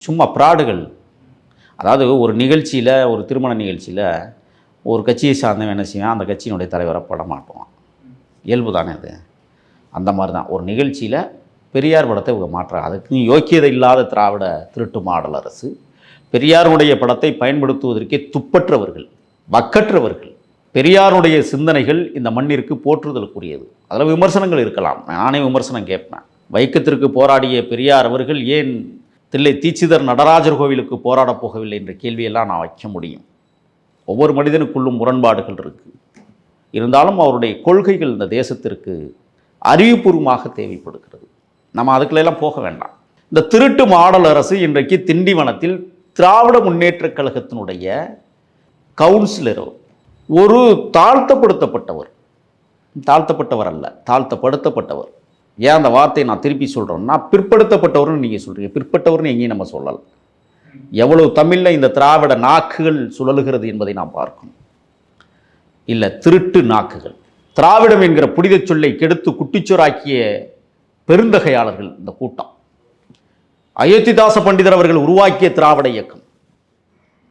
சும்மா ப்ராடுகள். அதாவது ஒரு நிகழ்ச்சியில், ஒரு திருமண நிகழ்ச்சியில் ஒரு கட்சியை சார்ந்தவன் என்ன செய்வான், அந்த கட்சியினுடைய தலைவரை பட மாட்டுவான். இயல்பு தானே அது. அந்த மாதிரி தான் ஒரு நிகழ்ச்சியில் பெரியார் படத்தை இவங்க மாற்றாங்க. அதுக்கு யோக்கியதை இல்லாத திராவிட திருட்டு மாடல் அரசு, பெரியாருடைய படத்தை பயன்படுத்துவதற்கே துப்பற்றவர்கள், வக்கற்றவர்கள். பெரியாருடைய சிந்தனைகள் இந்த மண்ணிற்கு போற்றுதலுக்குரியது. அதில் விமர்சனங்கள் இருக்கலாம், நானே விமர்சனம் கேட்பேன். வைக்கத்திற்கு போராடிய பெரியார் அவர்கள் ஏன் தில்லை தீட்சிதர் நடராஜர் கோவிலுக்கு போராடப் போகவில்லை என்ற கேள்வியெல்லாம் நான் வைக்க முடியும். ஒவ்வொரு மனிதனுக்குள்ளும் முரண்பாடுகள் இருக்குது. இருந்தாலும் அவருடைய கொள்கைகள் இந்த தேசத்திற்கு அறிவுபூர்வமாக தேவைப்படுகிறது. நம்ம அதுக்குள்ளெல்லாம் போக வேண்டாம். இந்த திருட்டு மாடல் அரசு இன்றைக்கு திண்டிவனத்தில் திராவிட முன்னேற்றக் கழகத்தினுடைய கவுன்சிலர் ஒரு தாழ்த்தப்படுத்தப்பட்டவர், தாழ்த்தப்பட்டவர் அல்ல, தாழ்த்தப்படுத்தப்பட்டவர். ஏன் அந்த வார்த்தையை நான் திருப்பி சொல்கிறேன்னா, பிற்படுத்தப்பட்டவர்னு நீங்கள் சொல்கிறீங்க, பிற்பட்டவர்னு எங்கேயும் நம்ம சொல்லலை. எவ்வளவு தமிழில் இந்த திராவிட நாக்குகள் சுழலுகிறது என்பதை நாம் பார்க்கணும். இல்லை, திருட்டு நாக்குகள். திராவிடம் என்கிற புனித சொல்லை கெடுத்து குட்டிச்சோராக்கிய பெருந்தகையாளர்கள் இந்த கூட்டம். அயோத்திதாச பண்டிதர் அவர்கள் உருவாக்கிய திராவிட இயக்கம்.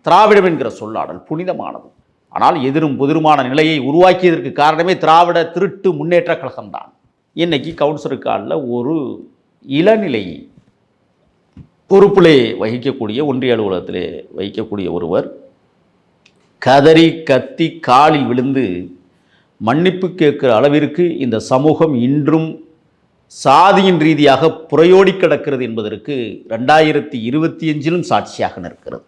திராவிடம் என்கிற சொல்லாடல் புனிதமானது. ஆனால் எதிரும் புதிருமான நிலையை உருவாக்கியதற்கு காரணமே திராவிட திருட்டு முன்னேற்ற கழகம்தான். இன்னைக்கு கவுன்சிலர் காலில் ஒரு இளநிலை பொறுப்பிலே வகிக்கக்கூடிய, ஒன்றிய அலுவலகத்திலே வகிக்கக்கூடிய ஒருவர் கதறி கத்தி காலில் விழுந்து மன்னிப்பு கேட்கிற அளவிற்கு இந்த சமூகம் இன்றும் சாதியின் ரீதியாக புறையோடி கிடக்கிறது என்பதற்கு 2025 சாட்சியாக நிற்கிறது.